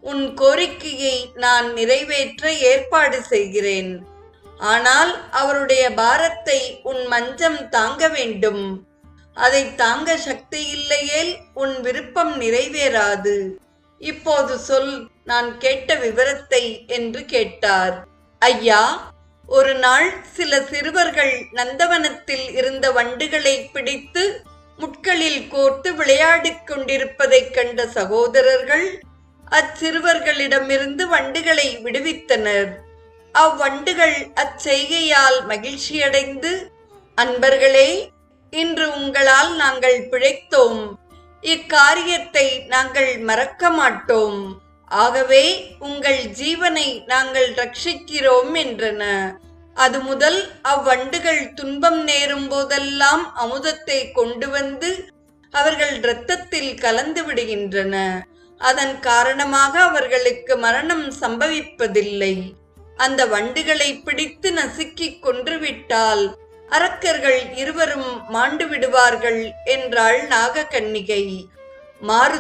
உன் கோரிக்கையை நான் நிறைவேற்ற ஏற்பாடு செய்கிறேன். ஆனால் அவருடைய பாரத்தை உன் மஞ்சம் தாங்க வேண்டும். அதை தாங்க சக்தி இல்லையேல் உன் விருப்பம் நிறைவேறாது. இப்போது சொல், நான் கேட்ட விவரத்தை என்று கேட்டார். ஐயா, ஒரு நாள் சில சிறுவர்கள் நந்தவனத்தில் இருந்த வண்டுகளை பிடித்து முட்களில் கோர்த்து விளையாடிக் கொண்டிருப்பதைக் கண்ட சகோதரர்கள் அச்சிறுவர்களிடமிருந்து வண்டுகளை விடுவித்தனர். அவ்வண்டுகள் அச்செய்கையால் மகிழ்ச்சியடைந்து, அன்பர்களே, இன்று உங்களால் நாங்கள் பிழைத்தோம். இக்காரியத்தை நாங்கள் மறக்க மாட்டோம். ஆகவே உங்கள் ஜீவனை நாங்கள் ரட்சிக்கிறோம் என்றன. அது முதல் அவ்வண்டுகள் துன்பம் நேரும் போதெல்லாம் அமுதத்தை கொண்டு வந்து அவர்கள் இரத்தத்தில் கலந்து விடுகின்றன. அதன் காரணமாக அவர்களுக்கு மரணம் சம்பவிப்பதில்லை. அந்த வண்டுகளை பிடித்து நசுக்கி கொன்றுவிட்டால் அரக்கர்கள் இருவரும் மாண்டு விடுவார்கள் என்றாள் நாகக்கன்னிகை. மாரு